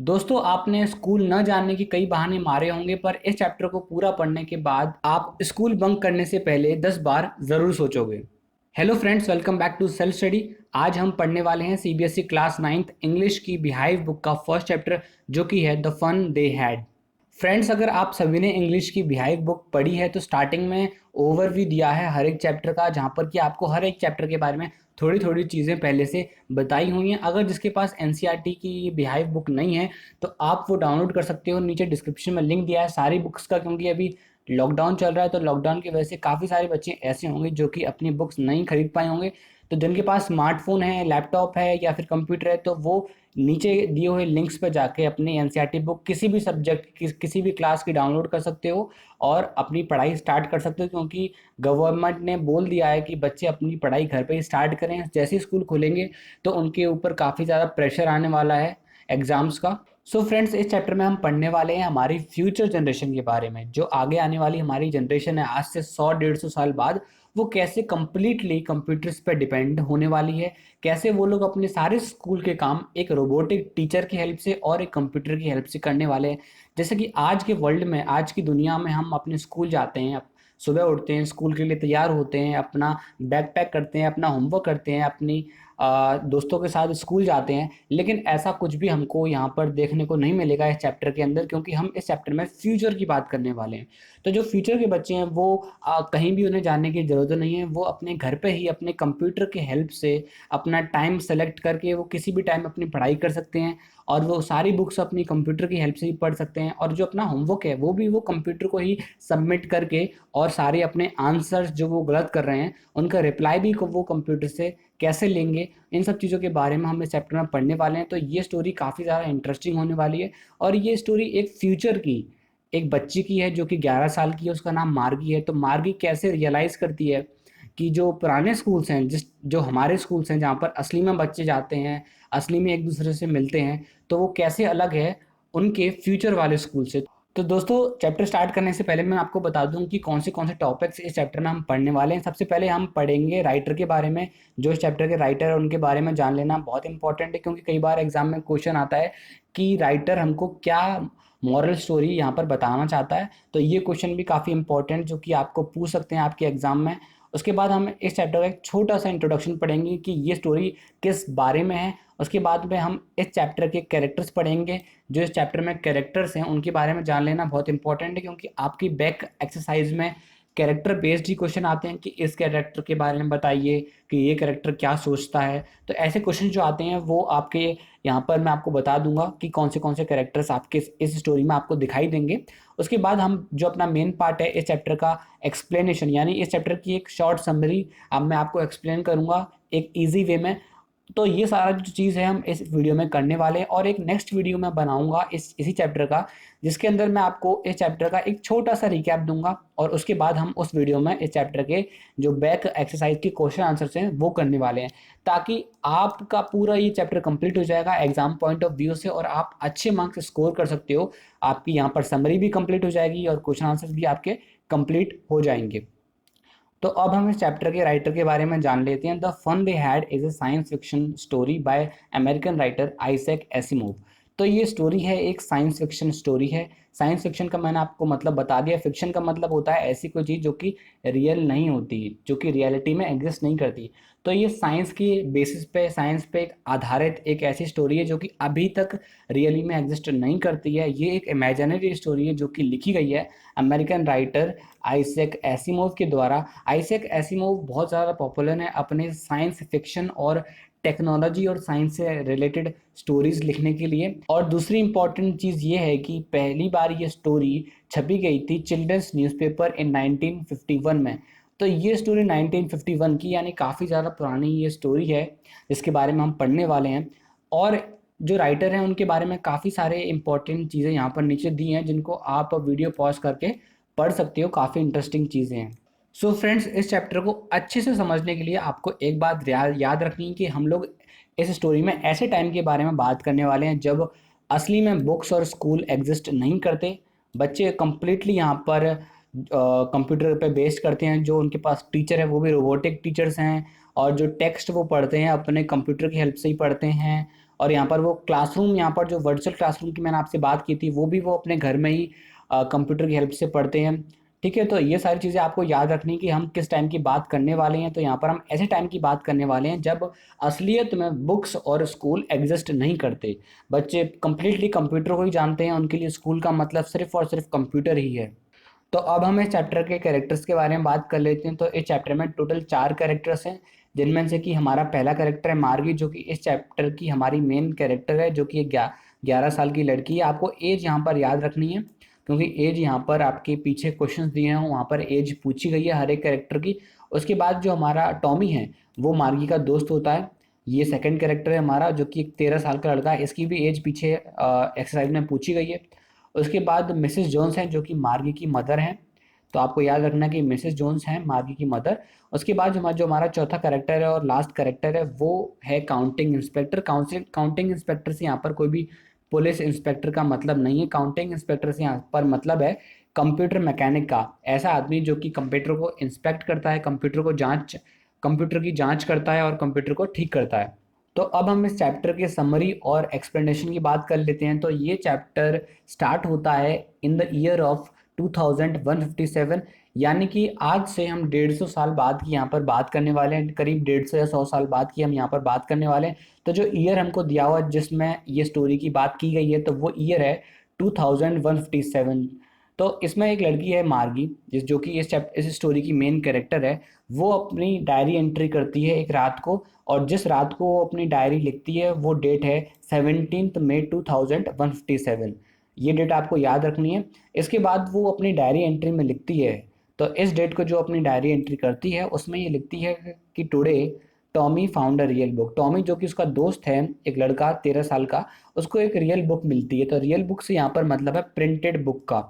दोस्तों, आपने स्कूल न जाने के कई बहाने मारे होंगे, पर इस चैप्टर को पूरा पढ़ने के बाद आप स्कूल बंक करने से पहले 10 बार जरूर सोचोगे। Hello friends, welcome back to self study. आज हम पढ़ने वाले हैं सीबीएसई क्लास 9th इंग्लिश की बिहाइव बुक का फर्स्ट चैप्टर, जो कि है the fun they had. Friends, अगर आप सभी ने इंग्लिश की बिहाइव बुक पढ़ी है तो स्टार्टिंग में ओवरव्यू दिया है हर एक चैप्टर का, जहाँ पर कि आपको हर एक चैप्टर के बारे में थोड़ी थोड़ी चीज़ें पहले से बताई हुई हैं। अगर जिसके पास एनसीईआरटी की बिहाइव बुक नहीं है तो आप वो डाउनलोड कर सकते हो। नीचे डिस्क्रिप्शन में लिंक दिया है सारी बुक्स का, क्योंकि अभी लॉकडाउन चल रहा है तो लॉकडाउन की वजह से काफ़ी सारे बच्चे ऐसे होंगे जो कि अपनी बुक्स नहीं खरीद पाए होंगे। तो जिनके पास स्मार्टफोन है, लैपटॉप है या फिर कंप्यूटर है, तो वो नीचे दिए हुए लिंक्स पर जाके अपनी एनसीईआरटी बुक किसी भी सब्जेक्ट की, किसी भी क्लास की डाउनलोड कर सकते हो और अपनी पढ़ाई स्टार्ट कर सकते हो। क्योंकि गवर्नमेंट ने बोल दिया है कि बच्चे अपनी पढ़ाई घर पे ही स्टार्ट करें। जैसे ही स्कूल खुलेंगे तो उनके ऊपर काफ़ी ज़्यादा प्रेशर आने वाला है एग्जाम्स का। सो फ्रेंड्स, इस चैप्टर में हम पढ़ने वाले हैं हमारी फ्यूचर जनरेशन के बारे में। जो आगे आने वाली हमारी जनरेशन है, आज से 100-150 साल बाद, वो कैसे कंप्लीटली कंप्यूटर्स पे डिपेंड होने वाली है। कैसे वो लोग अपने सारे स्कूल के काम एक रोबोटिक टीचर की हेल्प से और एक कंप्यूटर की हेल्प से करने वाले हैं। जैसे कि आज के वर्ल्ड में, आज की दुनिया में हम अपने स्कूल जाते हैं, सुबह उठते हैं, स्कूल के लिए तैयार होते हैं, अपना बैग पैक करते हैं, अपना होमवर्क करते हैं, अपनी दोस्तों के साथ स्कूल जाते हैं। लेकिन ऐसा कुछ भी हमको यहाँ पर देखने को नहीं मिलेगा इस चैप्टर के अंदर, क्योंकि हम इस चैप्टर में फ्यूचर की बात करने वाले हैं। तो जो फ्यूचर के बच्चे हैं वो कहीं भी उन्हें जाने की ज़रूरत नहीं है। वो अपने घर पे ही अपने कंप्यूटर के हेल्प से अपना टाइम सेलेक्ट करके वो किसी भी टाइम अपनी पढ़ाई कर सकते हैं और वो सारी बुक्स अपनी कंप्यूटर की हेल्प से ही पढ़ सकते हैं। और जो अपना होमवर्क है वो भी वो कंप्यूटर को ही सबमिट करके और सारे अपने आंसर्स जो वो गलत कर रहे हैं उनका रिप्लाई भी वो कंप्यूटर से कैसे लेंगे, इन सब चीज़ों के बारे में हम इस चैप्टर में पढ़ने वाले हैं। तो ये स्टोरी काफ़ी ज़्यादा इंटरेस्टिंग होने वाली है। और ये स्टोरी एक फ्यूचर की एक बच्ची की है जो कि 11 साल की है। उसका नाम मार्गी है। तो मार्गी कैसे रियलाइज़ करती है कि जो पुराने स्कूल्स हैं, जिस जो हमारे स्कूल्स हैं जहाँ पर असली में बच्चे जाते हैं, असली में एक दूसरे से मिलते हैं, तो वो कैसे अलग है उनके फ्यूचर वाले स्कूल से। तो दोस्तों, चैप्टर स्टार्ट करने से पहले मैं आपको बता दूं कि कौन से टॉपिक्स इस चैप्टर में हम पढ़ने वाले हैं। सबसे पहले हम पढ़ेंगे राइटर के बारे में। जो इस चैप्टर के राइटर है उनके बारे में जान लेना बहुत इंपॉर्टेंट है, क्योंकि कई बार एग्जाम में क्वेश्चन आता है कि राइटर हमको क्या मॉरल स्टोरी यहाँ पर बताना चाहता है। तो ये क्वेश्चन भी काफ़ी इंपॉर्टेंट जो कि आपको पूछ सकते हैं आपके एग्जाम में। उसके बाद हम इस चैप्टर का एक छोटा सा इंट्रोडक्शन पढ़ेंगे कि ये स्टोरी किस बारे में है। उसके बाद में हम इस चैप्टर के कैरेक्टर्स पढ़ेंगे। जो इस चैप्टर में कैरेक्टर्स हैं उनके बारे में जान लेना बहुत इंपॉर्टेंट है, क्योंकि आपकी बैक एक्सरसाइज में कैरेक्टर बेस्ड ही क्वेश्चन आते हैं कि इस कैरेक्टर के बारे में बताइए कि ये कैरेक्टर क्या सोचता है। तो ऐसे क्वेश्चन जो आते हैं वो आपके यहाँ पर मैं आपको बता दूंगा कि कौन से कैरेक्टर्स आपके इस स्टोरी में आपको दिखाई देंगे। उसके बाद हम जो अपना मेन पार्ट है इस चैप्टर का एक्सप्लेनेशन, यानी इस चैप्टर की एक शॉर्ट समरी अब मैं आपको एक्सप्लेन करूंगा एक ईजी वे में। तो ये सारा जो चीज़ है हम इस वीडियो में करने वाले हैं। और एक नेक्स्ट वीडियो मैं बनाऊंगा इसी चैप्टर का, जिसके अंदर मैं आपको इस चैप्टर का एक छोटा सा रिकैप दूंगा। और उसके बाद हम उस वीडियो में इस चैप्टर के जो बैक एक्सरसाइज के क्वेश्चन आंसर्स हैं वो करने वाले हैं, ताकि आपका पूरा ये चैप्टर कंप्लीट हो जाएगा एग्जाम पॉइंट ऑफ व्यू से और आप अच्छे मार्क्स स्कोर कर सकते हो। आपकी यहाँ पर समरी भी कंप्लीट हो जाएगी और क्वेश्चन आंसर्स भी आपके कंप्लीट हो जाएंगे। तो अब हम इस चैप्टर के राइटर के बारे में जान लेते हैं। The fun they had is a science fiction story by American writer Isaac Asimov. तो ये स्टोरी है, एक साइंस फिक्शन स्टोरी है। साइंस फिक्शन का मैंने आपको मतलब बता दिया। फिक्शन का मतलब होता है ऐसी कोई चीज़ जो कि रियल नहीं होती, जो कि रियलिटी में एग्जिस्ट नहीं करती। तो ये साइंस की बेसिस पे, साइंस पे आधारित एक ऐसी स्टोरी है जो कि अभी तक रियली में एग्जिस्ट नहीं करती है। ये एक इमेजिनरी स्टोरी है जो कि लिखी गई है अमेरिकन राइटर आइजैक एसिमोव के द्वारा। आइजैक एसिमोव बहुत ज़्यादा पॉपुलर है अपने साइंस फिक्शन और टेक्नोलॉजी और साइंस से रिलेटेड स्टोरीज लिखने के लिए। और दूसरी इंपॉर्टेंट चीज़ ये है कि पहली बार ये स्टोरी छपी गई थी चिल्ड्रंस न्यूज़पेपर इन 1951 में। तो ये स्टोरी 1951 की, यानी काफ़ी ज़्यादा पुरानी ये स्टोरी है जिसके बारे में हम पढ़ने वाले हैं। और जो राइटर हैं उनके बारे में काफ़ी सारे इंपॉर्टेंट चीज़ें यहाँ पर नीचे दी हैं, जिनको आप वीडियो पॉज करके पढ़ सकते हो। काफ़ी इंटरेस्टिंग चीज़ें हैं। सो फ्रेंड्स, इस चैप्टर को अच्छे से समझने के लिए आपको एक बात याद रखनी है कि हम लोग इस स्टोरी में ऐसे टाइम के बारे में बात करने वाले हैं जब असली में बुक्स और स्कूल एग्जिस्ट नहीं करते। बच्चे कंप्लीटली यहाँ पर कंप्यूटर पे बेस्ड करते हैं। जो उनके पास टीचर है वो भी रोबोटिक टीचर्स हैं, और जो टेक्स्ट वो पढ़ते हैं अपने कंप्यूटर की हेल्प से ही पढ़ते हैं। और यहाँ पर वो क्लासरूम, यहाँ पर जो वर्चुअल क्लासरूम की मैंने आपसे बात की थी, वो भी वो अपने घर में ही कंप्यूटर की हेल्प से पढ़ते हैं। ठीक है, तो ये सारी चीज़ें आपको याद रखनी कि हम किस टाइम की बात करने वाले हैं। तो यहाँ पर हम ऐसे टाइम की बात करने वाले हैं जब असलियत में बुक्स और स्कूल एग्जिस्ट नहीं करते। बच्चे कंप्लीटली कंप्यूटर को ही जानते हैं, उनके लिए स्कूल का मतलब सिर्फ और सिर्फ कंप्यूटर ही है। तो अब हम इस चैप्टर के कैरेक्टर्स के बारे में बात कर लेते हैं। तो इस चैप्टर में टोटल 4 कैरेक्टर्स हैं, जिनमें से कि हमारा पहला कैरेक्टर है मार्गी, जो कि इस चैप्टर की हमारी मेन कैरेक्टर है, जो कि एक 11 साल की लड़की है। आपको एज यहाँ पर याद रखनी है, क्योंकि एज यहाँ पर आपके पीछे क्वेश्चंस दिए हैं, वहाँ पर एज पूछी गई है हर एक कैरेक्टर की। उसके बाद जो हमारा टॉमी है, वो मार्गी का दोस्त होता है। ये सेकंड कैरेक्टर है हमारा, जो कि एक 13 साल का लड़का है। इसकी भी एज पीछे एक्सरसाइज में पूछी गई है। उसके बाद मिसेस जोन्स हैं, जो कि मार्गी की मदर हैं। तो आपको याद रखना कि मिसेस जोन्स हैं मार्गी की मदर। उसके बाद जो हमारा चौथा कैरेक्टर है और लास्ट कैरेक्टर है, वो है काउंटिंग इंस्पेक्टर। काउंटिंग इंस्पेक्टर से यहाँ पर कोई भी पुलिस इंस्पेक्टर का मतलब नहीं है। काउंटिंग इंस्पेक्टर से यहाँ पर मतलब है कंप्यूटर मैकेनिक का, ऐसा आदमी जो कि कंप्यूटर को इंस्पेक्ट करता है, कंप्यूटर की जांच करता है और कंप्यूटर को ठीक करता है। तो अब हम इस चैप्टर के समरी और एक्सप्लेनेशन की बात कर लेते हैं। तो ये चैप्टर स्टार्ट होता है इन द ईयर ऑफ 2157, यानी कि आज से हम 150 साल बाद की यहाँ पर बात करने वाले हैं। करीब 150 या 100 साल बाद की हम यहाँ पर बात करने वाले हैं। तो जो ईयर हमको दिया हुआ है जिसमें ये स्टोरी की बात की गई है, तो वो ईयर है 2157। तो इसमें एक लड़की है मार्गी, जो कि इस स्टोरी की मेन कैरेक्टर है। वो अपनी डायरी एंट्री करती है एक रात को, और जिस रात को वो अपनी डायरी लिखती है वो डेट है 17 मई 2157। ये डेट आपको याद रखनी है। इसके बाद वो अपनी डायरी एंट्री में लिखती है, तो इस डेट को जो अपनी डायरी एंट्री करती है उसमें ये लिखती है कि today Tommy found a real book. Tommy, जो कि उसका दोस्त है, एक लड़का 13 साल का, उसको एक रियल बुक मिलती है। तो रियल बुक से यहाँ पर मतलब है प्रिंटेड बुक का,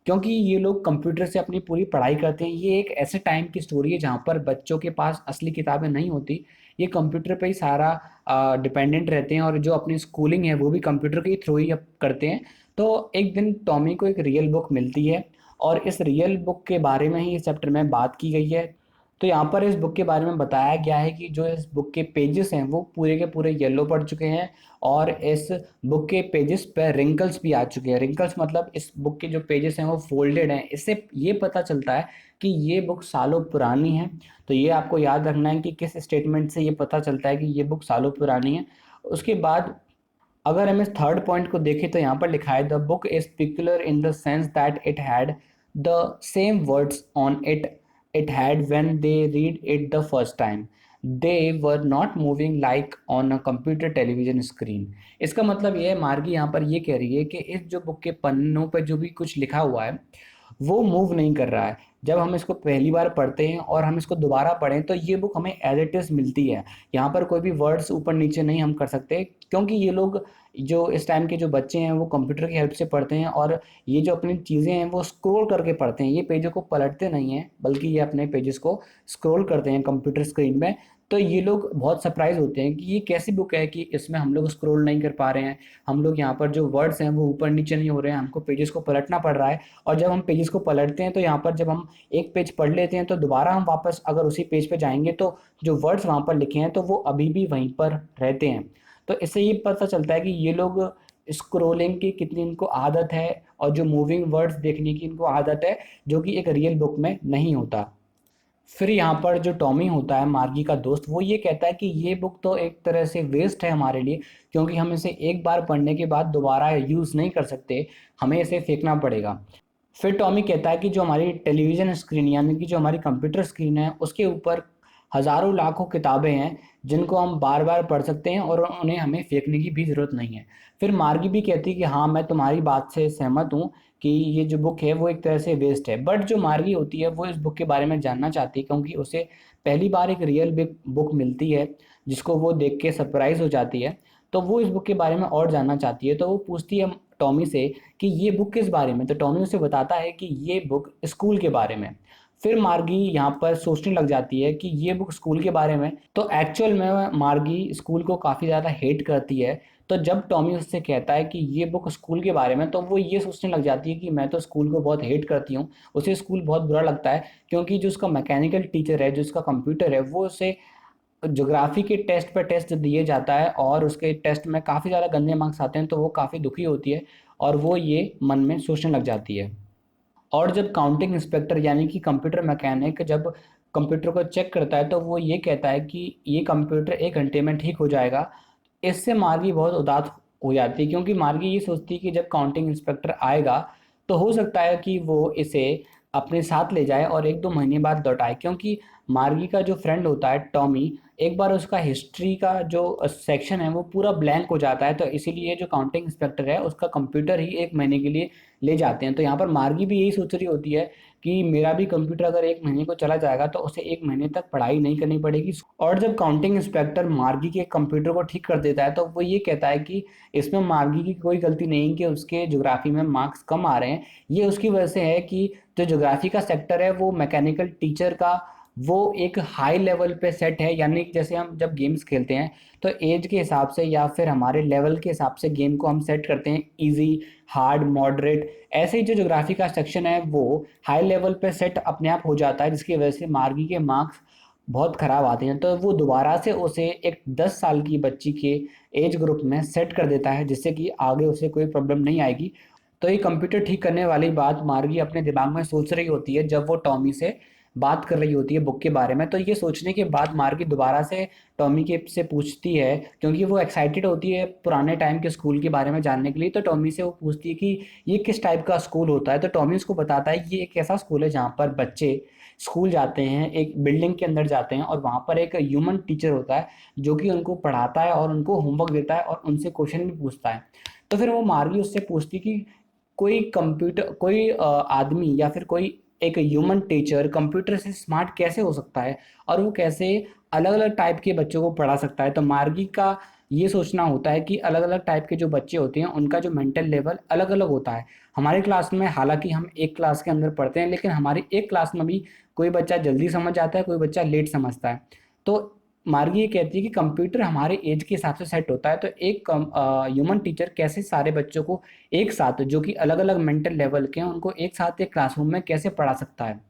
क्योंकि ये लोग कंप्यूटर से अपनी पूरी पढ़ाई करते हैं। ये एक ऐसे टाइम की स्टोरी है जहाँ पर बच्चों के पास असली किताबें नहीं होती, ये कंप्यूटर पे ही सारा डिपेंडेंट रहते हैं, और जो अपनी स्कूलिंग है वो भी कंप्यूटर के थ्रू ही अब करते हैं। तो एक दिन टॉमी को एक रियल बुक मिलती है, और इस रियल बुक के बारे में ही इस चैप्टर में बात की गई है। तो यहाँ पर इस बुक के बारे में बताया गया है कि जो इस बुक के पेजेस हैं वो पूरे के पूरे येलो पड़ चुके हैं, और इस बुक के पेजेस पर रिंकल्स भी आ चुके हैं। रिंकल्स मतलब इस बुक के जो पेजेस हैं वो फोल्डेड हैं। इससे ये पता चलता है कि ये बुक सालों पुरानी है। तो ये आपको याद रखना है कि किस स्टेटमेंट से ये पता चलता है कि ये बुक सालों पुरानी है। उसके बाद अगर हम इस थर्ड पॉइंट को देखें, तो यहाँ पर लिखा है the book is peculiar in the sense that it had the same words on it had when they read it the first time, they were not moving like on a computer television screen. इसका मतलब ये है, मार्गी यहाँ पर ये कह रही है कि इस जो बुक के पन्नों पर जो भी कुछ लिखा हुआ है वो मूव नहीं कर रहा है। जब हम इसको पहली बार पढ़ते हैं और हम इसको दोबारा पढ़ें, तो ये बुक हमें एज इट इज मिलती है। यहाँ पर कोई भी वर्ड्स ऊपर नीचे नहीं हम कर सकते, क्योंकि ये लोग, जो इस टाइम के जो बच्चे हैं, वो कंप्यूटर की हेल्प से पढ़ते हैं, और ये जो अपनी चीज़ें हैं वो स्क्रॉल करके पढ़ते हैं। ये पेजों को पलटते नहीं हैं, बल्कि ये अपने पेजेस को स्क्रॉल करते हैं कंप्यूटर स्क्रीन में। तो ये लोग बहुत सरप्राइज होते हैं कि ये कैसी बुक है कि इसमें हम लोग स्क्रॉल नहीं कर पा रहे हैं, हम लोग यहाँ पर जो वर्ड्स हैं वो ऊपर नीचे नहीं हो रहे हैं, हमको पेजेस को पलटना पड़ रहा है। और जब हम पेजेस को पलटते हैं, तो यहाँ पर जब हम एक पेज पढ़ लेते हैं, तो दोबारा हम वापस अगर उसी पेज पे जाएंगे, तो जो वर्ड्स वहाँ पर लिखे हैं तो वो अभी भी वहीं पर रहते हैं। तो इससे ये पता चलता है कि ये लोग स्क्रोलिंग की कितनी इनको आदत है, और जो मूविंग वर्ड्स देखने की इनको आदत है, जो कि एक रियल बुक में नहीं होता। फिर यहाँ पर जो टॉमी होता है मार्गी का दोस्त, वो ये कहता है कि ये बुक तो एक तरह से वेस्ट है हमारे लिए, क्योंकि हम इसे एक बार पढ़ने के बाद दोबारा यूज़ नहीं कर सकते, हमें इसे फेंकना पड़ेगा। फिर टॉमी कहता है कि जो हमारी टेलीविज़न स्क्रीन, यानी कि जो हमारी कंप्यूटर स्क्रीन है, उसके ऊपर हज़ारों लाखों किताबें हैं जिनको हम बार बार पढ़ सकते हैं, और उन्हें हमें फेंकने की भी ज़रूरत नहीं है। फिर मार्गी भी कहती है कि हाँ, मैं तुम्हारी बात से सहमत हूँ कि ये जो बुक है वो एक तरह से वेस्ट है। बट जो मार्गी होती है वो इस बुक के बारे में जानना चाहती है, क्योंकि उसे पहली बार एक रियल बुक मिलती है जिसको वो देख के सरप्राइज हो जाती है। तो वो इस बुक के बारे में और जानना चाहती है, तो वो पूछती है टॉमी से कि ये बुक किस बारे में। तो टॉमी उसे बताता है कि ये बुक स्कूल के बारे में। फिर मार्गी यहाँ पर सोचने लग जाती है कि ये बुक स्कूल के बारे में, तो एक्चुअल में मार्गी स्कूल को काफ़ी ज़्यादा हेट करती है। तो जब टॉमी उससे कहता है कि ये बुक स्कूल के बारे में, तो वो ये सोचने लग जाती है कि मैं तो स्कूल को बहुत हेट करती हूँ, उसे स्कूल बहुत बुरा लगता है, क्योंकि जो उसका मैकेनिकल टीचर है, जो उसका कंप्यूटर है, वो उसे ज्योग्राफी के टेस्ट पे टेस्ट दिए जाता है और उसके टेस्ट में काफ़ी ज़्यादा गंदे मार्क्स आते हैं, तो वो काफ़ी दुखी होती है और वो ये मन में सोचने लग जाती है। और जब काउंटिंग इंस्पेक्टर यानी कि कंप्यूटर मैकेनिक जब कंप्यूटर को चेक करता है, तो वो ये कहता है कि ये कंप्यूटर 1 घंटे में ठीक हो जाएगा। इससे मार्गी बहुत उदास हो जाती है, क्योंकि मार्गी ये सोचती है कि जब काउंटिंग इंस्पेक्टर आएगा तो हो सकता है कि वो इसे अपने साथ ले जाए और 1-2 महीने बाद लौटाए, क्योंकि मार्गी का जो फ्रेंड होता है टॉमी, एक बार उसका हिस्ट्री का जो सेक्शन है वो पूरा ब्लैंक हो जाता है, तो इसीलिए जो काउंटिंग इंस्पेक्टर है उसका कंप्यूटर ही 1 महीने के लिए ले जाते हैं। तो यहाँ पर मार्गी भी यही सोच रही होती है कि मेरा भी कंप्यूटर अगर 1 महीने को चला जाएगा तो उसे 1 महीने तक पढ़ाई नहीं करनी पड़ेगी। और जब काउंटिंग इंस्पेक्टर मार्गी के कंप्यूटर को ठीक कर देता है, तो वो ये कहता है कि इसमें मार्गी की कोई गलती नहीं कि उसके ज्योग्राफी में मार्क्स कम आ रहे हैं। ये उसकी वजह से है कि जो ज्योग्राफी का सेक्टर है वो मैकेनिकल टीचर का वो एक हाई लेवल पे सेट है, यानी कि जैसे हम जब गेम्स खेलते हैं तो एज के हिसाब से या फिर हमारे लेवल के हिसाब से गेम को हम सेट करते हैं, इजी, हार्ड, मॉडरेट। ऐसे ही जो ज्योग्राफी का सेक्शन है वो हाई लेवल पे सेट अपने आप हो जाता है, जिसकी वजह से मार्गी के मार्क्स बहुत खराब आते हैं। तो वो दोबारा से उसे एक 10 साल की बच्ची के एज ग्रुप में सेट कर देता है, जिससे कि आगे उसे कोई प्रॉब्लम नहीं आएगी। तो ये कंप्यूटर ठीक करने वाली बात मार्गी अपने दिमाग में सोच रही होती है जब वो टॉमी से बात कर रही होती है बुक के बारे में। तो ये सोचने के बाद मार्गी दोबारा से टॉमी के से पूछती है, क्योंकि वो एक्साइटेड होती है पुराने टाइम के स्कूल के बारे में जानने के लिए। तो टॉमी से वो पूछती है कि ये किस टाइप का स्कूल होता है। तो टॉमी उसको बताता है ये एक ऐसा स्कूल है जहाँ पर बच्चे स्कूल जाते हैं, एक बिल्डिंग के अंदर जाते हैं और वहाँ पर एक ह्यूमन टीचर होता है जो कि उनको पढ़ाता है और उनको होमवर्क देता है और उनसे क्वेश्चन भी पूछता है। तो फिर वो मार्गी उससे पूछती कि कोई कंप्यूटर, कोई आदमी या फिर कोई एक ह्यूमन टीचर कंप्यूटर से स्मार्ट कैसे हो सकता है और वो कैसे अलग अलग टाइप के बच्चों को पढ़ा सकता है। तो मार्गी का ये सोचना होता है कि अलग अलग टाइप के जो बच्चे होते हैं उनका जो मेंटल लेवल अलग अलग होता है। हमारे क्लास में हालांकि हम एक क्लास के अंदर पढ़ते हैं, लेकिन हमारी एक क्लास में भी कोई बच्चा जल्दी समझ आता है, कोई बच्चा लेट समझता है। तो मार्गी ये कहती है कि कंप्यूटर हमारे एज के हिसाब से सेट होता है, तो एक ह्यूमन टीचर कैसे सारे बच्चों को एक साथ, जो कि अलग अलग मेंटल लेवल के हैं, उनको एक साथ एक क्लासरूम में कैसे पढ़ा सकता है।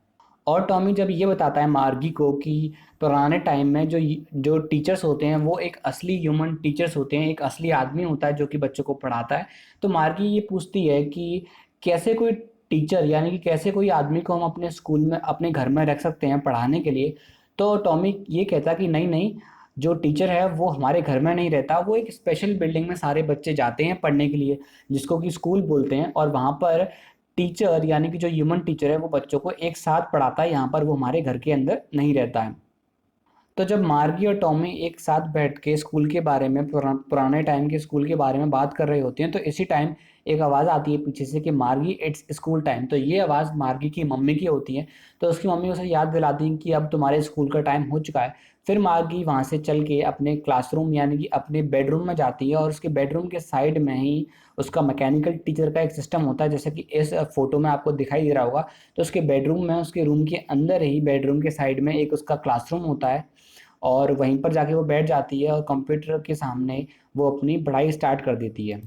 और टॉमी जब ये बताता है मार्गी को कि पुराने टाइम में जो जो टीचर्स होते हैं वो एक असली ह्यूमन टीचर्स होते हैं, एक असली आदमी होता है जो कि बच्चों को पढ़ाता है। तो मार्गी ये पूछती है कि कैसे कोई टीचर यानी कि कैसे कोई आदमी को हम अपने स्कूल में, अपने घर में रख सकते हैं पढ़ाने के लिए। तो टॉमी ये कहता कि नहीं नहीं, जो टीचर है वो हमारे घर में नहीं रहता, वो एक स्पेशल बिल्डिंग में सारे बच्चे जाते हैं पढ़ने के लिए, जिसको कि स्कूल बोलते हैं, और वहाँ पर टीचर यानी कि जो ह्यूमन टीचर है वो बच्चों को एक साथ पढ़ाता है, यहाँ पर वो हमारे घर के अंदर नहीं रहता है। तो जब मार्गी और टॉमी एक साथ बैठ के स्कूल के बारे में, पुराने टाइम के स्कूल के बारे में बात कर रहे होते हैं, तो इसी टाइम एक आवाज़ आती है पीछे से कि मार्गी इट्स स्कूल टाइम। तो ये आवाज़ मार्गी की मम्मी की होती है। तो उसकी मम्मी उसे याद दिलाती है कि अब तुम्हारे स्कूल का टाइम हो चुका है। फिर मार्गी वहाँ से चल के अपने क्लासरूम यानी कि अपने बेडरूम में जाती है और उसके बेडरूम के साइड में ही उसका मैकेनिकल टीचर का एक सिस्टम होता है, जैसे कि इस फोटो में आपको दिखाई दे रहा होगा। तो उसके बेडरूम में, उसके रूम के अंदर ही बेडरूम के साइड में एक उसका क्लासरूम होता है और वहीं पर जाके वो बैठ जाती है और कंप्यूटर के सामने वो अपनी पढ़ाई स्टार्ट कर देती है।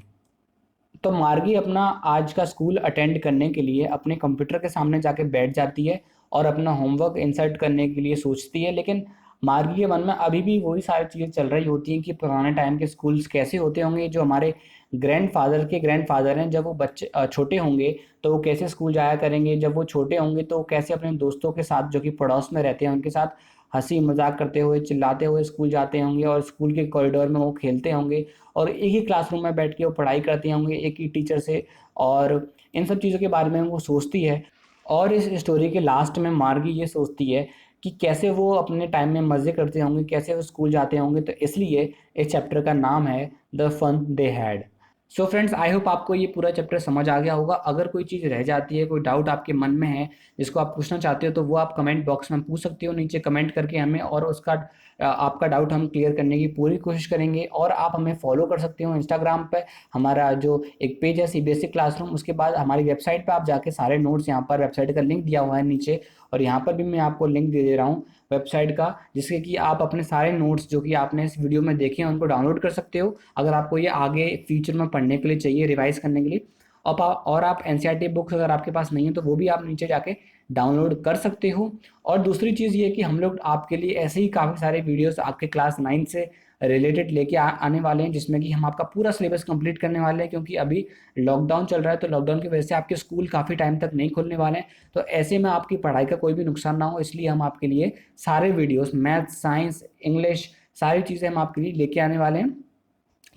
तो मार्गी अपना आज का स्कूल अटेंड करने के लिए अपने कंप्यूटर के सामने जाके बैठ जाती है और अपना होमवर्क इंसर्ट करने के लिए सोचती है, लेकिन मार्गी के मन में अभी भी वही सारी चीज़ें चल रही होती हैं कि पुराने टाइम के स्कूल्स कैसे होते होंगे, जो हमारे ग्रैंडफादर के ग्रैंडफादर हैं, जब वो बच्चे छोटे होंगे तो वो कैसे स्कूल जाया करेंगे, जब वो छोटे होंगे तो वो कैसे अपने दोस्तों के साथ जो कि पड़ोस में रहते हैं उनके साथ हंसी मजाक करते हुए, चिल्लाते हुए स्कूल जाते होंगे और स्कूल के कॉरिडोर में वो खेलते होंगे और एक ही क्लासरूम में बैठ के वो पढ़ाई करते होंगे एक ही टीचर से। और इन सब चीज़ों के बारे में वो सोचती है। और इस स्टोरी के लास्ट में मार्गी ये सोचती है कि कैसे वो अपने टाइम में मज़े करते होंगे, कैसे वो स्कूल जाते होंगे। तो इसलिए इस चैप्टर का नाम है the fun they had. So friends, I hope आपको ये पूरा चैप्टर समझ आ गया होगा। अगर कोई चीज़ रह जाती है, कोई डाउट आपके मन में है जिसको आप पूछना चाहते हो, तो वो आप कमेंट बॉक्स में पूछ सकते हो नीचे कमेंट करके हमें, और उसका आपका डाउट हम क्लियर करने की पूरी कोशिश करेंगे। और आप हमें फॉलो कर सकते हो इंस्टाग्राम पे, हमारा जो एक पेज है सीबीएसई क्लासरूम। उसके बाद हमारी वेबसाइट पे आप जाके सारे नोट्स, यहाँ पर वेबसाइट का लिंक दिया हुआ है नीचे, और यहाँ पर भी मैं आपको लिंक दे रहा हूँ वेबसाइट का, जिससे कि आप अपने सारे नोट्स जो कि आपने इस वीडियो में देखे हैं उनको डाउनलोड कर सकते हो, अगर आपको ये आगे फ्यूचर में पढ़ने के लिए चाहिए, रिवाइज करने के लिए। और आप एनसीईआरटी बुक्स अगर आपके पास नहीं है तो वो भी आप नीचे जाके डाउनलोड कर सकते हो। और दूसरी चीज़ ये कि हम लोग आपके लिए ऐसे ही काफ़ी सारे वीडियोस आपके क्लास 9 से रिलेटेड लेके आने वाले हैं, जिसमें कि हम आपका पूरा सिलेबस कंप्लीट करने वाले हैं, क्योंकि अभी लॉकडाउन चल रहा है तो लॉकडाउन की वजह से आपके स्कूल काफ़ी टाइम तक नहीं खुलने वाले हैं। तो ऐसे में आपकी पढ़ाई का कोई भी नुकसान ना हो, इसलिए हम आपके लिए सारे वीडियोस मैथ, साइंस, इंग्लिश, सारी चीज़ें हम आपके लिए लेके आने वाले हैं।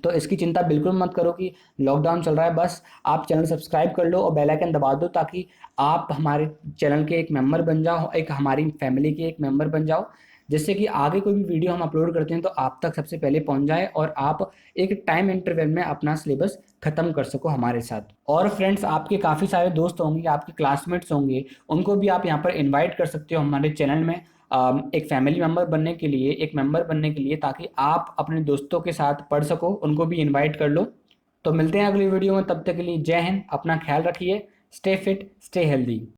तो इसकी चिंता बिल्कुल मत करो कि लॉकडाउन चल रहा है, बस आप चैनल सब्सक्राइब कर लो और बेल आइकन दबा दो, ताकि आप हमारे चैनल के एक मेंबर बन जाओ, एक हमारी फैमिली के एक मेंबर बन जाओ, जिससे कि आगे कोई भी वीडियो हम अपलोड करते हैं तो आप तक सबसे पहले पहुंच जाए और आप एक टाइम इंटरवल में अपना सिलेबस खत्म कर सको हमारे साथ। और फ्रेंड्स, आपके काफ़ी सारे दोस्त होंगे, आपके क्लासमेट्स होंगे, उनको भी आप यहाँ पर इन्वाइट कर सकते हो हमारे चैनल में एक फैमिली मेंबर बनने के लिए, एक मेंबर बनने के लिए, ताकि आप अपने दोस्तों के साथ पढ़ सको, उनको भी इनवाइट कर लो। तो मिलते हैं अगली वीडियो में, तब तक के लिए जय हिंद, अपना ख्याल रखिए, स्टे फिट, स्टे हेल्दी।